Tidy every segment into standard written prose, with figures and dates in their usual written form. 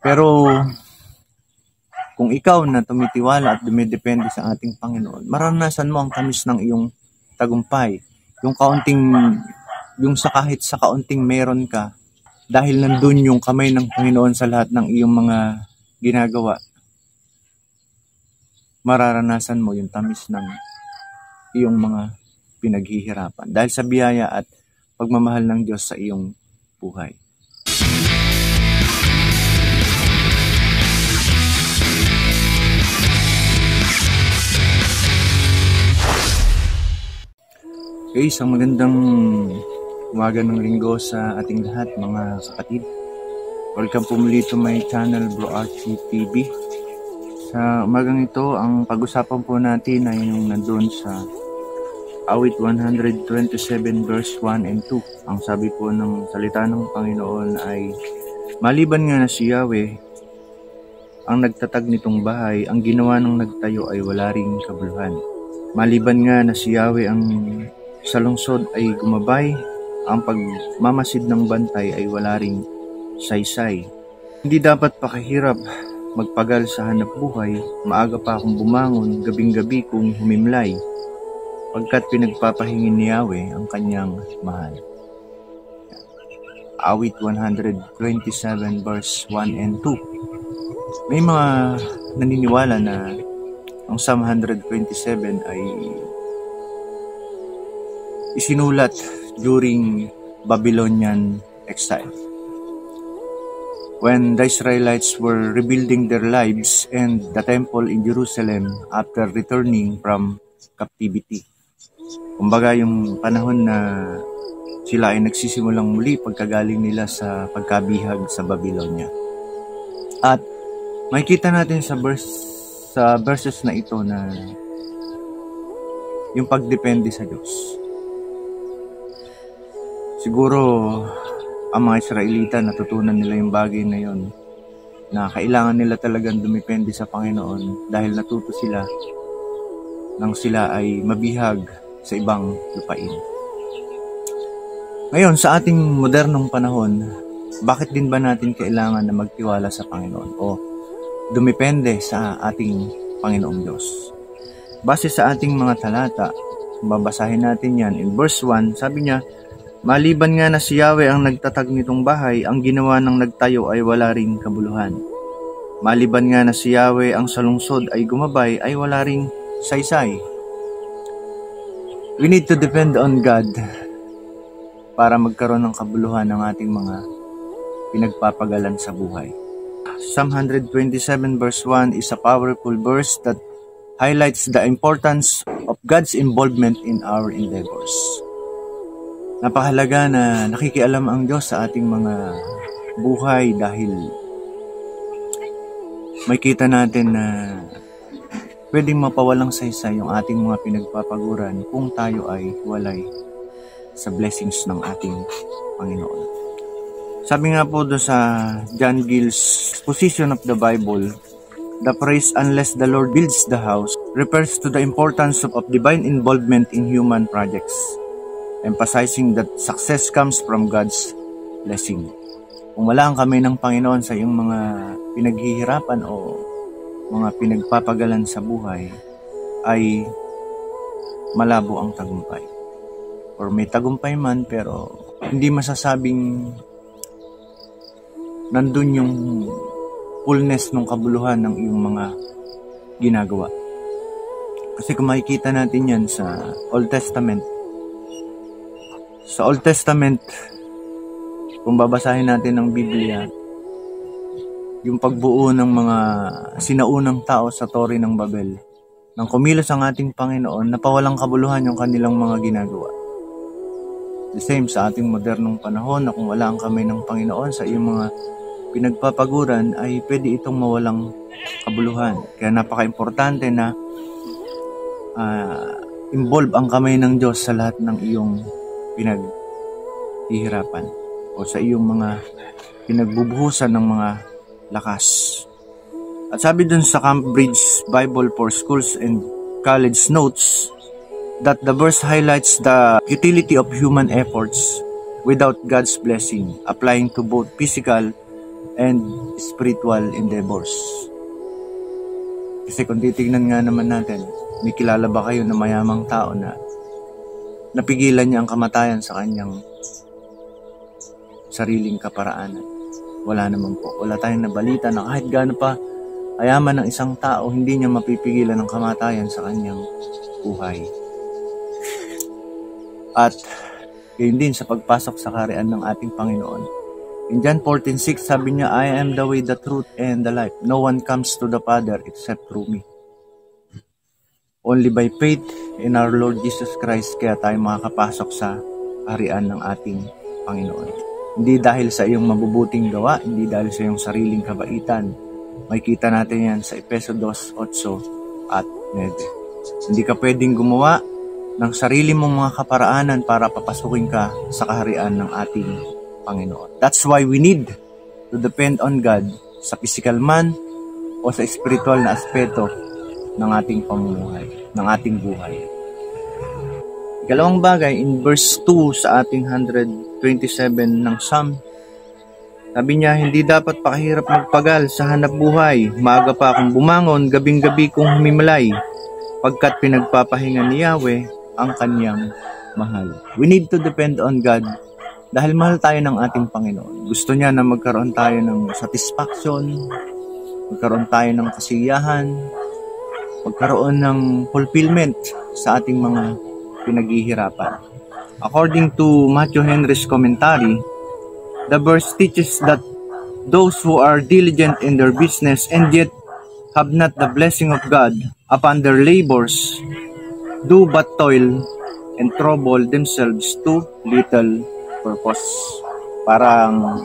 Pero kung ikaw na tumitiwala at dumidepende sa ating Panginoon, maranasan mo ang tamis ng iyong tagumpay. Yung kahit sa kaunting meron ka, dahil nandun yung kamay ng Panginoon sa lahat ng iyong mga ginagawa, mararanasan mo yung tamis ng iyong mga pinaghihirapan. Dahil sa biyaya at pagmamahal ng Diyos sa iyong buhay. Okay, isang magandang umaga ng linggo sa ating lahat mga kapatid. Welcome po muli to my channel Bro Archie TV. Sa umagang ito, ang pag-usapan po natin ay yung nandun sa Awit 127 verse 1 and 2. Ang sabi po ng salita ng Panginoon ay, maliban nga na si Yahweh ang nagtatag nitong bahay, ang ginawa ng nagtayo ay wala ring kabuluhan. Maliban nga na si Yahweh ang sa lungsod ay gumabay, ang pagmamasid ng bantay ay wala ring saysay. Hindi dapat pakahirap magpagal sa hanap buhay, maaga pa akong bumangon, gabing-gabi kong humimlay, pagkat pinagpapahingin ni Yahweh ang kanyang mahal. Awit 127 verse 1 and 2. May mga naniniwala na ang Psalm 127 ay isinulat during Babylonian exile, when the Israelites were rebuilding their lives and the temple in Jerusalem after returning from captivity. Kumbaga yung panahon na sila ay nagsisimulang muli pagkagaling nila sa pagkabihag sa Babylonia. At makikita natin sa verses na ito na yung pagdepende sa Diyos. Siguro ang mga Israelita natutunan nila yung bagay na yon, na kailangan nila talagang dumepende sa Panginoon dahil natuto sila nang sila ay mabihag sa ibang lupain. Ngayon, sa ating modernong panahon, bakit din ba natin kailangan na magtiwala sa Panginoon o dumepende sa ating Panginoong Diyos? Base sa ating mga talata, babasahin natin yan. In verse 1, sabi niya, maliban nga na si Yahweh ang nagtatag nitong bahay, ang ginawa ng nagtayo ay wala ring kabuluhan. Maliban nga na si Yahweh ang sa lungsod ay gumabay, ay wala ring saysay. We need to depend on God para magkaroon ng kabuluhan ng ating mga pinagpapagalan sa buhay. Psalm 127 verse 1 is a powerful verse that highlights the importance of God's involvement in our endeavors. Napakahalaga na nakikialam ang Diyos sa ating mga buhay dahil makita natin na pwedeng mapawalang saysay yung ating mga pinagpapaguran kung tayo ay walay sa blessings ng ating Panginoon. Sabi nga po doon sa John Gill's Exposition of the Bible, the phrase, unless the Lord builds the house, refers to the importance of divine involvement in human projects, emphasizing that success comes from God's blessing. Kung wala ang kamay ng Panginoon sa iyong mga pinaghihirapan o mga pinagpapagalan sa buhay, ay malabo ang tagumpay. Or may tagumpay man pero hindi masasabing nandun yung fullness ng kabuluhan ng iyong mga ginagawa. Kasi kung makikita natin yan sa Old Testament, kung babasahin natin ang Biblia, yung pagbuo ng mga sinaunang tao sa Tore ng Babel, nang kumilos ang ating Panginoon, napawalang kabuluhan yung kanilang mga ginagawa. The same sa ating modernong panahon na kung wala ang kamay ng Panginoon sa iyong mga pinagpapaguran, ay pwede itong mawalang kabuluhan. Kaya napaka-importante na involve ang kamay ng Diyos sa lahat ng iyong pinaghihirapan o sa iyong mga pinagbubuhusan ng mga lakas. At sabi dun sa Cambridge Bible for Schools and College Notes that the verse highlights the utility of human efforts without God's blessing, applying to both physical and spiritual endeavors. Kasi kung titignan nga naman natin, may kilala ba kayo na mayamang tao na napigilan niya ang kamatayan sa kanyang sariling kaparaanan? Wala naman po. Wala tayong nabalita na kahit gaano pa kayaman ng isang tao, hindi niya mapipigilan ang kamatayan sa kanyang buhay. At gayon din sa pagpasok sa kaharian ng ating Panginoon. In John 14:6, sabi niya, I am the way, the truth, and the life. No one comes to the Father except through me. Only by faith in our Lord Jesus Christ kaya tayo makakapasok sa kaharian ng ating Panginoon. Hindi dahil sa iyong mabubuting gawa, hindi dahil sa iyong sariling kabaitan. Makikita natin yan sa Efeso 2:8 at 9. Hindi ka pwedeng gumawa ng sarili mong mga kaparaanan para papasukin ka sa kaharian ng ating Panginoon. That's why we need to depend on God sa physical man o sa spiritual na aspeto ng ating pamumuhay, ng ating buhay. Ikalawang bagay, in verse 2 sa ating 127 ng Psalm, sabi niya, hindi dapat pakahirap magpagal sa hanap buhay. Maaga pa akong bumangon, gabing-gabi kong humimalay, pagkat pinagpapahinga ni Yahweh ang kanyang mahal. We need to depend on God dahil mahal tayo ng ating Panginoon. Gusto niya na magkaroon tayo ng satisfaction, magkaroon tayo ng kasiyahan, magkaroon ng fulfillment sa ating mga pinaghihirapan. According to Matthew Henry's commentary, the verse teaches that those who are diligent in their business and yet have not the blessing of God upon their labors do but toil and trouble themselves to little purpose. Parang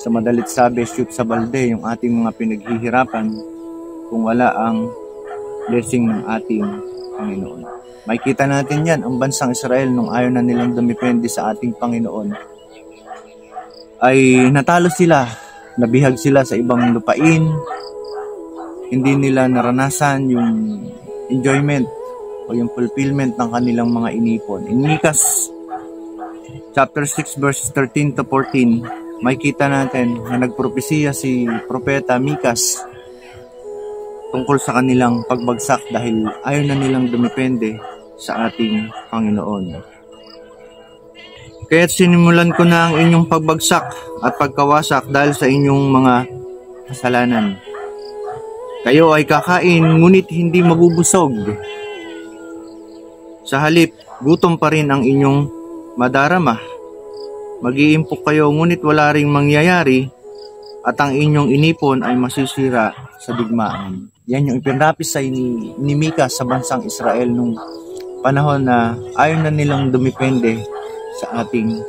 sa madalit sabi, shoot sa balde yung ating mga pinaghihirapan kung wala ang blessing ng ating Panginoon. Makikita natin yan, ang bansang Israel nung ayaw na nilang dumepende sa ating Panginoon ay natalo sila, nabihag sila sa ibang lupain, hindi nila naranasan yung enjoyment o yung fulfillment ng kanilang mga inipon. In Mikas chapter 6 verse 13 to 14, makikita natin na nagpropesiya si Propeta Mikas tungkol sa kanilang pagbagsak dahil ayaw na nilang dumepende sa ating Panginoon. Kaya't sinimulan ko na ang inyong pagbagsak at pagkawasak dahil sa inyong mga kasalanan. Kayo ay kakain, ngunit hindi mabubusog. Sa halip, gutom pa rin ang inyong madarama. Mag-iimpok kayo, ngunit wala ring mangyayari, at ang inyong inipon ay masisira sa digmaan. Yan yung ipinrapisay ni Mika sa bansang Israel nung panahon na ayaw na nilang dumepende sa ating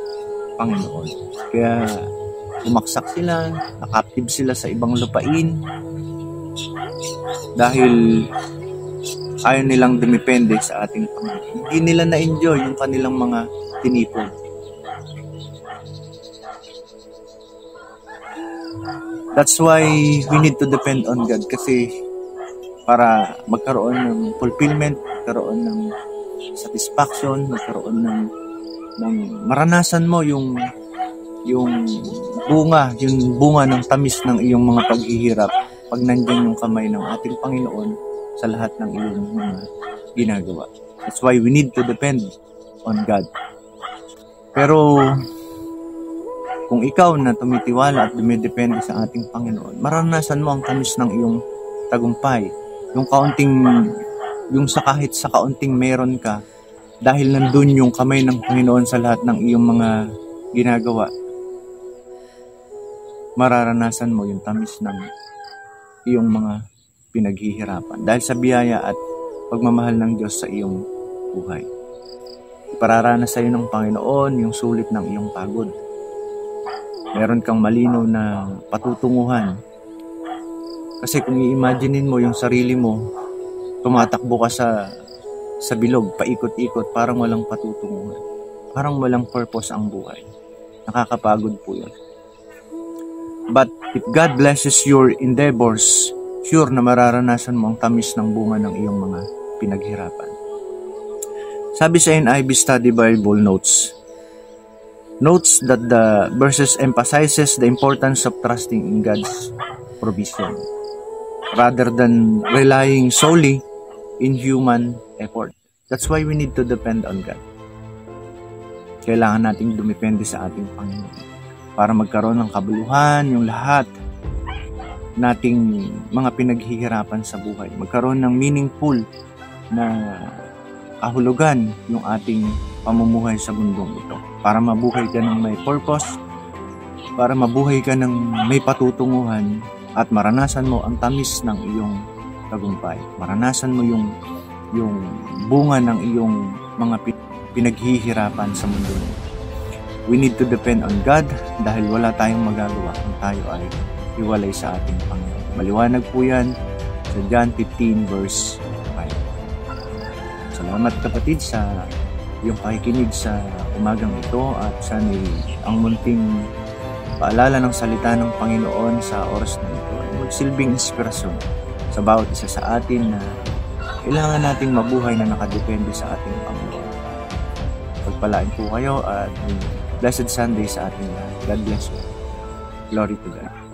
Panginoon. Kaya umaksak sila, nakaptib sila sa ibang lupain dahil ayaw nilang dumepende sa ating Panginoon. Hindi nila na-enjoy yung kanilang mga tinipon. That's why we need to depend on God, kasi para magkaroon ng fulfillment, magkaroon ng satisfaction, magkaroon ng maranasan mo yung bunga ng tamis ng iyong mga paghihirap pag nandiyan yung kamay ng ating Panginoon sa lahat ng iyong mga ginagawa. That's why we need to depend on God. Pero kung ikaw na tumitiwala at dumidepende sa ating Panginoon, maranasan mo ang tamis ng iyong tagumpay. Yung sa kahit sa kaunting meron ka, dahil nandun yung kamay ng Panginoon sa lahat ng iyong mga ginagawa, mararanasan mo yung tamis ng iyong mga pinaghihirapan. Dahil sa biyaya at pagmamahal ng Diyos sa iyong buhay. Ipararanas sa iyo ng Panginoon yung sulit ng iyong pagod. Meron kang malinaw na patutunguhan. Kasi kung i-imaginein mo yung sarili mo, tumatakbo ka sa bilog, paikot-ikot, parang walang patutunguhan. Parang walang purpose ang buhay. Nakakapagod po yun. But if God blesses your endeavors, sure na mararanasan mo ang tamis ng bunga ng iyong mga pinaghirapan. Sabi sa NIV Study Bible Notes, notes that the verses emphasizes the importance of trusting in God's provision rather than relying solely in human effort. That's why we need to depend on God. Kailangan nating dumepende sa ating Panginoon para magkaroon ng kabuluhan yung lahat nating mga pinaghihirapan sa buhay. Magkaroon ng meaningful na kahulugan yung ating pamumuhay sa mundong ito. Para mabuhay ka ng may purpose, para mabuhay ka ng may patutunguhan, at maranasan mo ang tamis ng iyong tagumpay. Maranasan mo yung bunga ng iyong mga pinaghihirapan sa mundo. We need to depend on God dahil wala tayong magagawa kung tayo ay iwalay sa ating Panginoon. Maliwanag po yan sa John 15 verse 5. Salamat kapatid sa iyong pakikinig sa umagang ito at sana'y ang munting paalala ng salita ng Panginoon sa oras na ito ay magsilbing inspirasyon sa bawat isa sa atin na kailangan nating mabuhay na nakadepende sa ating Panginoon. Pagpalain po kayo at blessed Sunday sa ating lahat. God bless you. Glory to God.